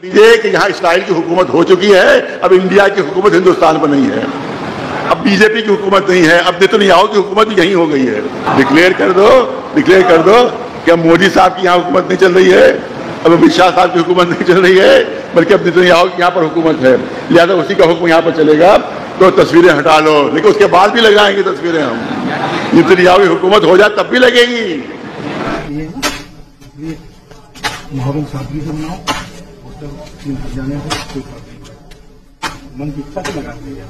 لیجیے کہ یہاں اسرائیل کی حکومت ہو چکی ہے، اب انڈیا کی حکومت ہندوستان پر نہیں ہے، اب بی جے پی کی حکومت نہیں ہے، اب نیتنیاہو کی حکومت بھی یہیں ہو گئی ہے۔ ڈکلیئر کر دو کہ اب مودی صاحب کی یہاں حکومت نہیں چل رہی ہے، اب امت شاہ صاحب کی حکومت نہیں چل رہی ہے، بلکہ اب نیتنیاہو کی یہاں پر حکومت ہے، لہٰذا اسی کا حکم یہاں پر چلے گا۔ تو تصویریں ہٹا لو، لیکن اس کے بعد بھی لگائیں گے تصویریں ہم، نیتنیاہو کی حکومت ہو جائے تب بھی لگے گی۔ محرم سادگی سے بناؤ، جانے سے من کی اچھا سے لگاتے ہیں۔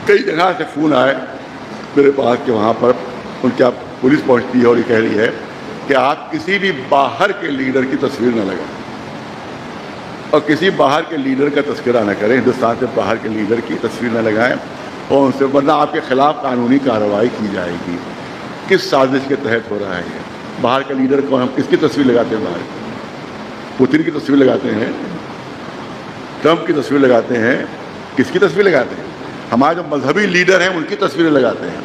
کئی جگہ سے فون آئے میرے پاس کہ وہاں پر ان کی پولیس پہنچتی ہے اور یہ کہہ رہی ہے کہ آپ کسی بھی باہر کے لیڈر کی تصویر نہ لگائیں اور کسی باہر کے لیڈر کا تذکرہ نہ کریں، ہندوستان سے باہر کے لیڈر کی تصویر نہ لگائیں اور ان سے ورنہ آپ کے خلاف قانونی کارروائی کی جائے گی۔ کس سازش کے تحت ہو رہا ہے یہ؟ باہر کا لیڈر کو ہم کس کی تصویر لگاتے ہیں؟ باہر پوتن کی تصویر لگاتے ہیں، ٹرمپ کی تصویر لگاتے ہیں، کس کی تصویر لگاتے ہیں؟ ہمارے جو مذہبی لیڈر ہیں ان کی تصویریں لگاتے ہیں۔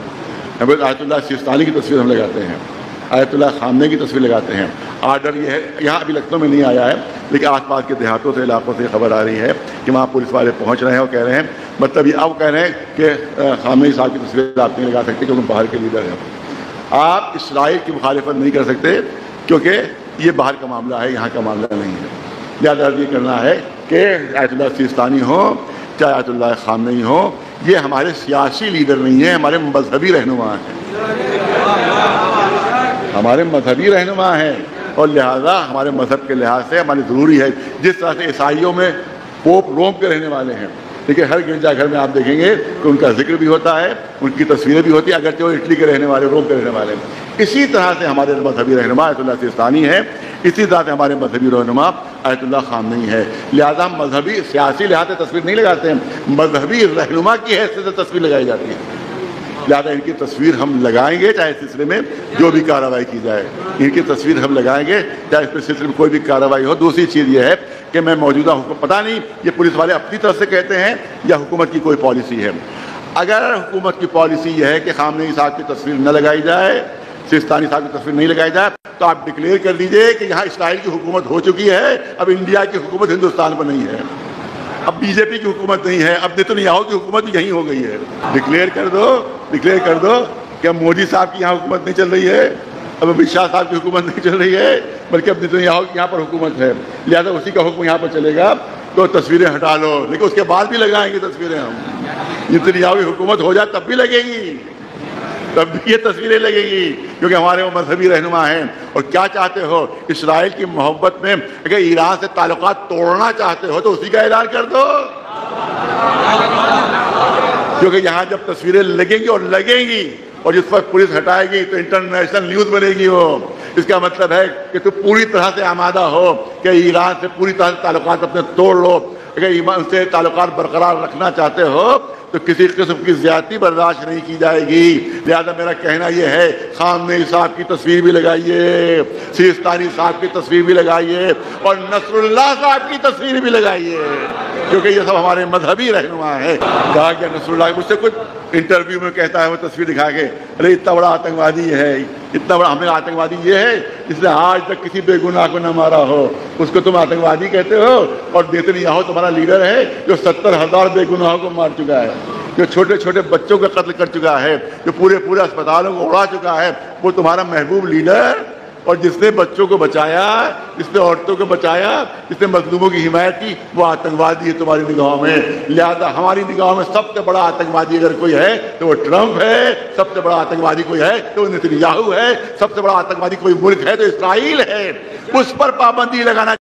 آیت اللہ سیستانی کی تصویر ہم لگاتے ہیں، آیت اللہ خامنہ کی تصویر لگاتے ہیں۔ آرڈر یہ ہے، یہاں ابھی لکھنؤ میں نہیں آیا ہے لیکن آس پاس کے دیہاتوں سے علاقوں سے خبر آ رہی ہے کہ وہاں پولیس والے پہنچ رہے ہیں اور کہہ رہے ہیں، مطلب یہ اب کہہ رہے ہیں کہ خامنہ صاحب کی تصویر آپ نہیں لگا سکتے کیونکہ باہر کے لیڈر ہیں۔ آپ اسرائیل کی مخالفت نہیں کر سکتے کیونکہ یہ باہر کا معاملہ ہے، یہاں کا معاملہ نہیں ہے۔ لہٰذا یہ کرنا ہے کہ آیت اللہ سیستانی ہو چاہے آیت اللہ خامنہ ہو، یہ ہمارے سیاسی لیڈر نہیں ہیں، ہمارے مذہبی رہنما ہیں، ہمارے مذہبی رہنما ہیں، اور لہذا ہمارے مذہب کے لحاظ سے ہماری ضروری ہے۔ جس طرح سے عیسائیوں میں پوپ روم کے رہنے والے ہیں، لیکن ہر گرجا گھر میں آپ دیکھیں گے کہ ان کا ذکر بھی ہوتا ہے، ان کی تصویریں بھی ہوتی ہیں، اگرچہ وہ اٹلی کے رہنے والے، روم کے رہنے والے ہیں۔ اسی طرح سے ہمارے مذہبی رہنما آیت اللہ سیستانی ہے، اسی طرح سے ہمارے مذہبی رہنما آیت اللہ خامنہ ہے۔ لہذا ہم مذہبی سیاسی لحاظ سے تصویر نہیں لگاتے ہیں، مذہبی رہنما کی حیثیت سے تصویر لگائی جاتی ہے۔ لہٰذا ان کی تصویر ہم لگائیں گے چاہے اس سلسلے میں جو بھی کارروائی کی جائے، ان کی تصویر ہم لگائیں گے چاہے اس سلسلے میں کوئی بھی کارروائی ہو۔ دوسری چیز یہ ہے کہ میں موجودہ حکومت، پتہ نہیں یہ پولیس والے اپنی طرف سے کہتے ہیں یا حکومت کی کوئی پالیسی ہے۔ اگر حکومت کی پالیسی یہ ہے کہ خامنہ صاحب کی تصویر نہ لگائی جائے، سیستانی صاحب کی تصویر نہیں لگائی جائے، تو آپ ڈکلیئر کر دیجئے کہ یہاں اسرائیل کی حکومت ہو چکی ہے، اب انڈیا کی حکومت ہندوستان پر نہیں ہے، اب بی جے پی کی حکومت نہیں ہے، اب نیتنیاہو کی حکومت بھی یہیں ہو گئی ہے۔ ڈکلیئر کر دو کہ اب مودی صاحب کی یہاں حکومت نہیں چل رہی ہے، اب امت شاہ صاحب کی حکومت نہیں چل رہی ہے، بلکہ اب نیتنیاہو کی یہاں پر حکومت ہے، لہٰذا اسی کا حکم یہاں پر چلے گا۔ تو تصویریں ہٹا لو، لیکن اس کے بعد بھی لگائیں گے تصویریں ہم، نیتنیاہو کی حکومت ہو جائے تب بھی لگے گی، تب بھی یہ تصویریں لگے گی، کیونکہ ہمارے وہ مذہبی رہنما ہیں۔ اور کیا چاہتے ہو؟ اسرائیل کی محبت میں اگر ایران سے تعلقات توڑنا چاہتے ہو تو اسی کا اعلان کر دو، کیونکہ یہاں جب تصویریں لگیں گی اور جس وقت پولیس ہٹائے گی تو انٹرنیشنل نیوز بنے گی وہ۔ اس کا مطلب ہے کہ تو پوری طرح سے آمادہ ہو کہ ایران سے پوری طرح سے تعلقات اپنے توڑ لو۔ اگر ایران سے تعلقات برقرار رکھنا چاہتے ہو تو کسی قسم کی زیادتی برداشت نہیں کی جائے گی۔ لہذا میرا کہنا یہ ہے، خامنہ صاحب کی تصویر بھی لگائیے، سیستانی صاحب کی تصویر بھی لگائیے، اور نصر اللہ صاحب کی تصویر بھی لگائیے، کیونکہ یہ سب ہمارے مذہبی رہنما ہیں۔ کہا کہ نصر اللہ مجھ سے کچھ انٹرویو میں کہتا ہے، وہ تصویر دکھا کے، ارے اتنا بڑا آتنکوادی ہے، اتنا بڑا ہمیں آتنکوادی یہ ہے جس نے آج تک کسی بے گناہ کو نہ مارا ہو، اس کو تم آتنکوادی کہتے ہو؟ اور نیتنیاہو تمہارا لیڈر ہے جو 70,000 بے گناہوں کو مار چکا ہے، جو چھوٹے چھوٹے بچوں کا قتل کر چکا ہے، جو پورے اسپتالوں کو اڑا چکا ہے، وہ تمہارا محبوب لیڈر؟ اور جس نے بچوں کو بچایا، جس نے عورتوں کو بچایا، جس نے مظلوموں کی حمایت کی، وہ آتنکوادی ہے تمہاری نگاہوں میں۔ لہذا ہماری نگاہوں میں سب سے بڑا آتنکوادی اگر کوئی ہے تو وہ ٹرمپ ہے، سب سے بڑا آتنکوادی کوئی ہے تو وہ نیتنیاہو ہے، سب سے بڑا آتنکوادی کوئی ملک ہے تو اسرائیل ہے۔ اس پر پابندی لگانا